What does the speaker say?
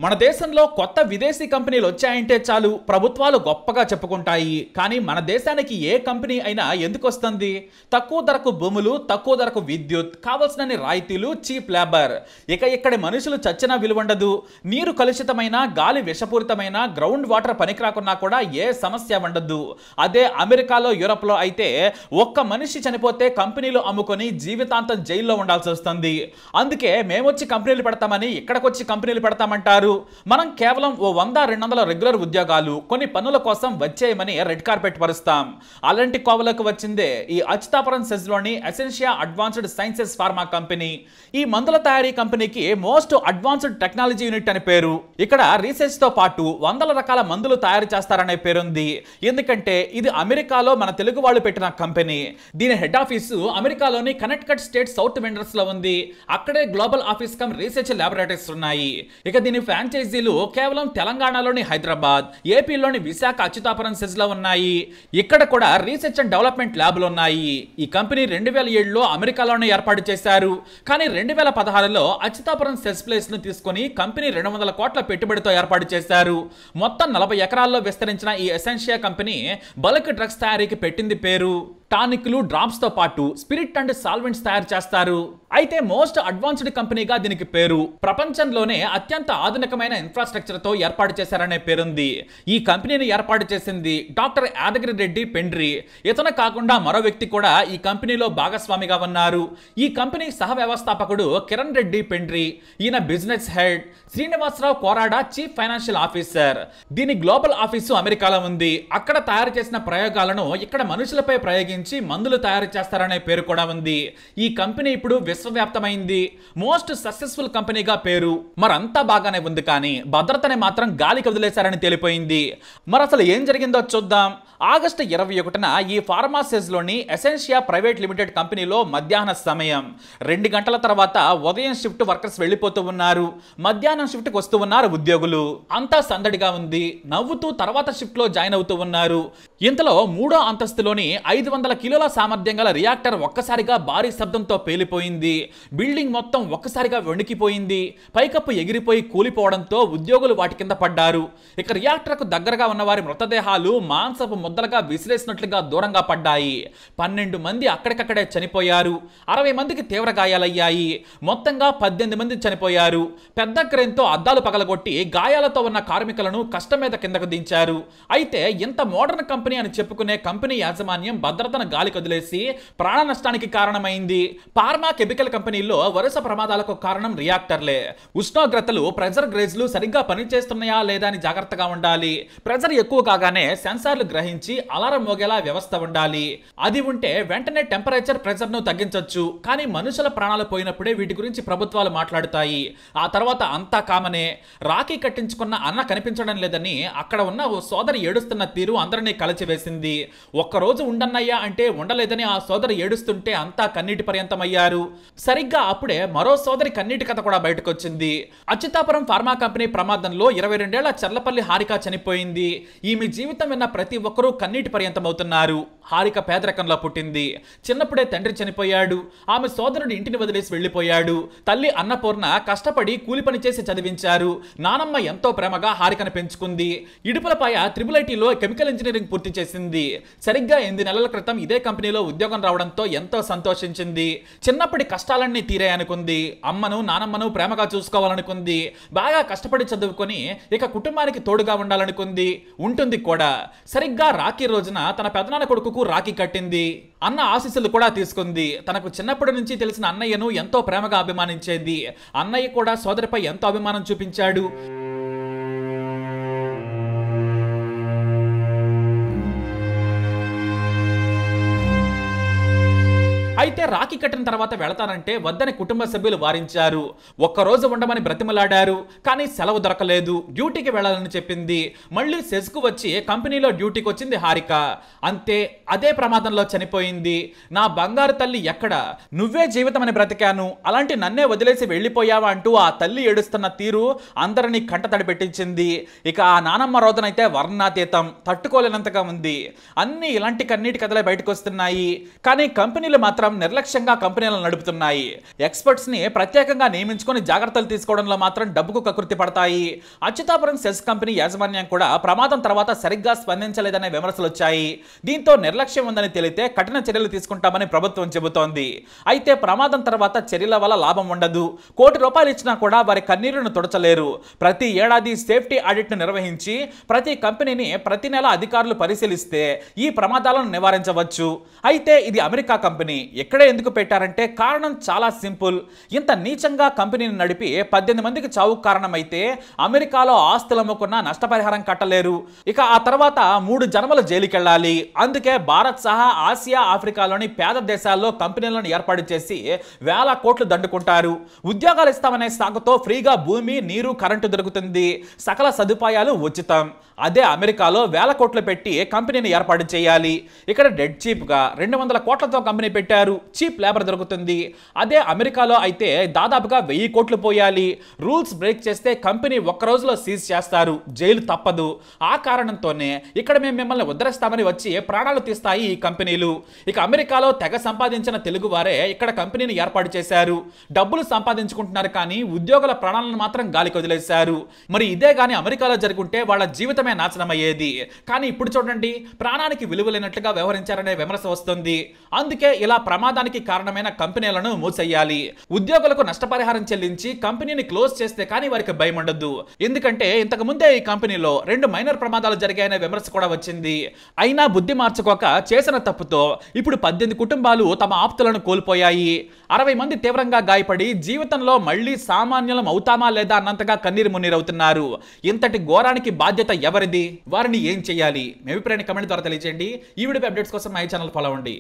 మన దేశంలో కొత్త విదేశీ కంపెనీలు వచ్చాయంటే చాలు ప్రభుత్వాలు గొప్పగా చెప్పుకుంటాయి. కానీ మన దేశానికి ఏ కంపెనీ అయినా ఎందుకు వస్తుంది? తక్కువ ధరకు భూములు, తక్కువ ధరకు విద్యుత్, కావాల్సినన్ని రాయితీలు, చీప్ లేబర్. ఇక్కడి మనుషులు చచ్చినా విలువండదు. నీరు కలుషితమైన, గాలి విషపూరితమైన, గ్రౌండ్ వాటర్ పనికిరాకున్నా కూడా ఏ సమస్య ఉండదు. అదే అమెరికాలో, యూరోప్లో అయితే ఒక్క మనిషి చనిపోతే కంపెనీలు అమ్ముకొని జీవితాంతం జైల్లో ఉండాల్సి వస్తుంది. అందుకే మేమొచ్చి కంపెనీలు పెడతామని ఇక్కడికొచ్చి కంపెనీలు పెడతామంటారు. మనం కేవలం 100-200 రెగ్యులర్ ఉద్యోగాలు కొన్ని పనుల కోసం వచ్చేయమని రెడ్ కార్పెట్ పరుస్తాం. అలాంటి కోవలకు వచ్చిందే ఈ అచ్యుతాపురం సెజ్ లోని Essentia advanced sciences pharma company. ఈ మందుల తయారీ కంపెనీకి మోస్ట్ అడ్వాన్స్డ్ టెక్నాలజీ యూనిట్ అని పేరు. ఇక్కడ రీసెర్చ్ తో పాటు వందల రకాల మందులు తయారు చేస్తారనే పేరుంది. ఎందుకంటే ఇది అమెరికాలో మన తెలుగు వాళ్ళు పెట్టిన కంపెనీ. దీని హెడ్ ఆఫీసు అమెరికాలోని కనెక్టికట్ స్టేట్ సౌత్ వెండర్స్ లో ఉంది. అక్కడే global office come research laboratories ఉన్నాయి. ఇక దీని ఫ్రాంచైజీలు కేవలం తెలంగాణలోని హైదరాబాద్, ఏపీలోని విశాఖ అచ్యుతాపురం సెజ్ లో ఉన్నాయి. ఇక్కడ కూడా రీసెర్చ్ అండ్ డెవలప్మెంట్ ల్యాబ్లు ఉన్నాయి. ఈ కంపెనీ 2007లో అమెరికాలోనే ఏర్పాటు చేశారు. కానీ 2016లో అచ్యుతాపురం సెజ్ ప్లేస్ ను తీసుకుని కంపెనీ 200 కోట్ల పెట్టుబడితో ఏర్పాటు చేశారు. మొత్తం 40 ఎకరాల్లో విస్తరించిన ఈ ఎసెన్షియా కంపెనీ బల్క్ డ్రగ్స్ తయారీకి పెట్టింది పేరు. టానిక్లు, డ్రాప్స్ తో పాటు స్పిరిట్ అండ్ సాల్వెంట్స్ తయారు చేస్తారు. అయితే మోస్ట్ అడ్వాన్స్డ్ కంపెనీగా దీనికి పేరు. ప్రపంచంలోనే అత్యంత ఆధునికమైన ఇన్ఫ్రాస్ట్రక్చర్ తో ఏర్పాటు చేశారనే పేరుంది. ఈ కంపెనీని ఏర్పాటు చేసింది డాక్టర్ యాదగిరి రెడ్డి పెండ్రి. ఇతను కాకుండా మరో వ్యక్తి కూడా ఈ కంపెనీలో భాగస్వామిగా ఉన్నారు. ఈ కంపెనీ సహ వ్యవస్థాపకుడు కిరణ్ రెడ్డి పెండ్రి. ఈయన business head. Srinivasarao Korada chief financial officer. దీని గ్లోబల్ ఆఫీసు అమెరికాలో ఉంది. అక్కడ తయారు చేసిన ప్రయోగాలను ఇక్కడ మనుషులపై ప్రయోగించి మందులు తయారు చేస్తారనే పేరు కూడా ఉంది. ఈ కంపెనీ ఇప్పుడు విశ్వవ్యాప్తమైంది. మోస్ట్ సక్సెస్ఫుల్ కంపెనీగా పేరు. మరంతా బాగానే ఉంది, కానీ భద్రతని మాత్రం గాలికి వదిలేశారని తేలిపోయింది. మరి అసలు ఏం జరిగిందో చూద్దాం. ఆగస్టు 21న ఈ ఫార్మాసెజ్ లోని ఎసెన్షియా ప్రైవేట్ లిమిటెడ్ కంపెనీలో మధ్యాహ్న సమయం 2 గంటల తర్వాత ఉదయం షిఫ్ట్ వర్కర్స్ వెళ్ళిపోతూ ఉన్నారు. మధ్యాహ్నం షిఫ్ట్ కి వస్తూ ఉన్నారు ఉద్యోగులు. అంతా సందడిగా ఉంది. నవ్వుతూ తర్వాత షిఫ్ట్ లో జాయిన్ అవుతూ ఉన్నారు. ఇంతలో 3వ అంతస్తులోని 500 కిలోల సామర్థ్యం గల రియాక్టర్ ఒక్కసారిగా భారీ శబ్దంతో పేలిపోయింది. బిల్డింగ్ మొత్తం ఒక్కసారిగా వణికిపోయింది. పైకప్పు ఎగిరిపోయి కూలిపోవడంతో ఉద్యోగులు వాటి కింద పడ్డారు. ఇక రియాక్టర్ కు దగ్గరగా ఉన్న వారి మృతదేహాలు మాంసపు ముద్దలుగా విసిరేసినట్లుగా దూరంగా పడ్డాయి. 12 మంది అక్కడికక్కడే చనిపోయారు. 60 మందికి తీవ్ర గాయాలయ్యాయి. మొత్తంగా 18 మంది చనిపోయారు. పెద్ద క్రేన్తో అద్దాలు పగలగొట్టి గాయాలతో ఉన్న కార్మికులను కష్టం మీద కిందకు దించారు. అయితే ఇంత మోడర్న్ కంపెనీ అని చెప్పుకునే కంపెనీ యాజమాన్యం భద్రతను గాలికి వదిలేసి ప్రాణ నష్టానికి కారణమైంది. ఫార్మా కెమికల్ కంపెనీల్లో వరుస ప్రమాదాలకు కారణం రియాక్టర్లే. ఉష్ణోగ్రతలు, ప్రెజర్ గ్రేజ్లు సరిగ్గా పనిచేస్తున్నాయా లేదా అని జాగ్రత్తగా ఉండాలి. ప్రెజర్ ఎక్కువ కాగానే సెన్సార్లు గ్రహించి అలారం మోగేలా వ్యవస్థ ఉండాలి. అది ఉంటే వెంటనే టెంపరేచర్, ప్రెజర్ ను తగ్గించొచ్చు. కానీ మనుషుల ప్రాణాలు పోయినప్పుడే వీటి గురించి ప్రభుత్వాలు మాట్లాడుతాయి. ఆ తర్వాత అంతా కామనే. రాఖీ కట్టించుకున్న అన్న కనిపించడం లేదని అక్కడ ఉన్న ఓ సోదరి ఏడుస్తున్న తీరు అందరినీ కలిచివేసింది. ఒక్కరోజు ఉండన్నయ్యా అంటే ఉండలేదని ఆ సోదరి ఏడుస్తుంటే అంతా కన్నీటి పర్యంతమయ్యారు. సరిగ్గా అప్పుడే మరో సోదరి కన్నీటి కథ కూడా బయటకొచ్చింది. అచ్యుతాపురం ఫార్మా కంపెనీ ప్రమాదంలో 22 ఏళ్ల చర్లపల్లి హారిక చనిపోయింది. ఈమె జీవితం విన్న ప్రతి ఒక్కరూ కన్నీటి పర్యంతమవుతున్నారు. హారిక పేదరికంలో పుట్టింది. చిన్నప్పుడే తండ్రి చనిపోయాడు. ఆమె సోదరుడు ఇంటిని వదిలేసి వెళ్లిపోయాడు. తల్లి అన్నపూర్ణ కష్టపడి కూలి పని చేసి చదివించారు. నానమ్మ ఎంతో ప్రేమగా హారికను పెంచుకుంది. ఇడుపులపాయ IIITలో కెమికల్ ఇంజనీరింగ్ పూర్తి చేసింది. సరిగ్గా 8 నెలల క్రితం ఇదే కంపెనీలో ఉద్యోగం రావడంతో ఎంతో సంతోషించింది. చిన్నప్పటి కష్టాలన్నీ తీరాయనుకుంది. అమ్మను, నానమ్మను ప్రేమగా చూసుకోవాలనుకుంది. బాగా కష్టపడి చదువుకొని ఇక కుటుంబానికి తోడుగా ఉండాలనుకుంది. ఉంటుంది కూడా. సరిగ్గా రాఖీ రోజున తన పెదనాన్న కొడుకుకు రాఖీ కట్టింది. అన్న ఆశీస్సులు కూడా తీసుకుంది. తనకు చిన్నప్పటి నుంచి తెలిసిన అన్నయ్యను ఎంతో ప్రేమగా అభిమానించేది. అన్నయ్య కూడా సోదరిపై ఎంతో అభిమానం చూపించాడు. అయితే రాఖీ కట్టిన తర్వాత వెళతానంటే వద్దని కుటుంబ సభ్యులు వారించారు. ఒక్కరోజు ఉండమని బ్రతిమలాడారు. కానీ సెలవు దొరకలేదు. డ్యూటీకి వెళ్లాలని చెప్పింది. మళ్ళీ సెజ్కు వచ్చి కంపెనీలో డ్యూటీకి వచ్చింది హారిక. అంతే, అదే ప్రమాదంలో చనిపోయింది. నా బంగారు తల్లి ఎక్కడ? నువ్వే జీవితమని బ్రతికాను, అలాంటి నన్నే వదిలేసి వెళ్ళిపోయావా అంటూ ఆ తల్లి ఏడుస్తున్న తీరు అందరినీ కంటతడి పెట్టించింది. ఇక ఆ నానమ్మ రోదనైతే వర్ణాతీతం, తట్టుకోలేనంతగా ఉంది. అన్ని ఇలాంటి కన్నీటి కథలే బయటకు వస్తున్నాయి. కానీ కంపెనీలు మాత్రం నిర్లక్ష్యంగా కంపెనీలను నడుపుతున్నాయి. ఎక్స్పర్ట్స్ ని ప్రత్యేకంగా నియమించుకొని జాగ్రత్తలు తీసుకోవడంలో మాత్రం డబ్బుకు కకృతి పడతాయి. అచ్యుతాపురం సెస్ కంపెనీ యాజమాన్యం కూడా ప్రమాదం తర్వాత సరిగ్గా స్పందించలేదనే విమర్శలు వచ్చాయి. దీంతో నిర్లక్ష్యం ఉందని తెలిస్తే కఠిన చర్యలు తీసుకుంటామని ప్రభుత్వం చెబుతోంది. అయితే ప్రమాదం తర్వాత చర్యల వల్ల లాభం ఉండదు. ₹1 ఇచ్చినా కూడా వారి కన్నీరును తుడచలేరు. ప్రతి ఏడాది సేఫ్టీ ఆడిట్ ను నిర్వహించి ప్రతి కంపెనీని ప్రతి నెల అధికారులు పరిశీలిస్తే ఈ ప్రమాదాలను నివారించవచ్చు. అయితే ఇది అమెరికా కంపెనీ. ఇక్కడే ఎందుకు పెట్టారంటే కారణం చాలా సింపుల్. ఇంత నీచంగా కంపెనీని నడిపి 18 మందికి చావుకు కారణమైతే అమెరికాలో ఆస్తులు అమ్ముకున్న నష్టపరిహారం కట్టలేరు. ఇక ఆ తర్వాత 3 జన్మలు జైలుకెళ్ళాలి. అందుకే భారత్ సహా ఆసియా, ఆఫ్రికాలోని పేద దేశాల్లో కంపెనీలను ఏర్పాటు చేసి వేల కోట్లు దండుకుంటారు. ఉద్యోగాలు ఇస్తామనే సాగుతో ఫ్రీగా భూమి, నీరు, కరెంటు దొరుకుతుంది. సకల సదుపాయాలు ఉచితం. అదే అమెరికాలో వేల కోట్లు పెట్టి కంపెనీని ఏర్పాటు చేయాలి. ఇక్కడ డెడ్ చీప్ గా 200 కోట్లతో కంపెనీ పెట్టారు. చీప్ లేబర్ దొరుకుతుంది. అదే అమెరికాలో అయితే దాదాపుగా 1000 కోట్లు పోయాలి. రూల్స్ బ్రేక్ చేస్తే కంపెనీ ఒక్క రోజులో సీజ్ చేస్తారు. జైలు తప్పదు. ఆ కారణంతోనే ఇక్కడ మేము మిమ్మల్ని ఉద్ధరిస్తామని వచ్చి ప్రాణాలు తీస్తాయి ఈ కంపెనీలు. ఇక అమెరికాలో తెగ సంపాదించిన తెలుగు వారే ఇక్కడ కంపెనీని ఏర్పాటు చేశారు. డబ్బులు సంపాదించుకుంటున్నారు కానీ ఉద్యోగుల ప్రాణాలను మాత్రం గాలికి వదిలేశారు. మరి ఇదే గాని అమెరికాలో జరుగుంటే వాళ్ళ జీవితమే నాశనమయ్యేది. కానీ ఇప్పుడు చూడండి, ప్రాణానికి విలువ లేనట్లుగా వ్యవహరించారనే విమర్శ వస్తుంది. అందుకే ఇలా ప్రమాదానికి కారణమైన కంపెనీలను మూసేయాలి. ఉద్యోగులకు నష్టపరిహారం చెల్లించి కంపెనీని క్లోజ్ చేస్తే కానీ వారికి భయం ఉండదు. ఎందుకంటే ఇంతకు ముందే ఈ కంపెనీలో 2 మైనర్ ప్రమాదాలు జరిగాయనే విమర్శ కూడా వచ్చింది. అయినా బుద్ధి మార్చుకోక చేసిన తప్పుతో ఇప్పుడు 18 కుటుంబాలు తమ ఆప్తులను కోల్పోయాయి. 60 మంది తీవ్రంగా గాయపడి జీవితంలో మళ్లీ సామాన్యులం అవుతామా లేదా అన్నంతగా కన్నీరు మున్నీరవుతున్నారు. ఇంతటి ఘోరానికి బాధ్యత ఎవరిది? వారిని ఏం చేయాలి? మీ అభిప్రాయాన్ని కమెంట్ ద్వారా తెలియజేయండి. ఈ వీడియో అప్డేట్స్ కోసం మై ఛానల్ ఫాలో అవ్వండి.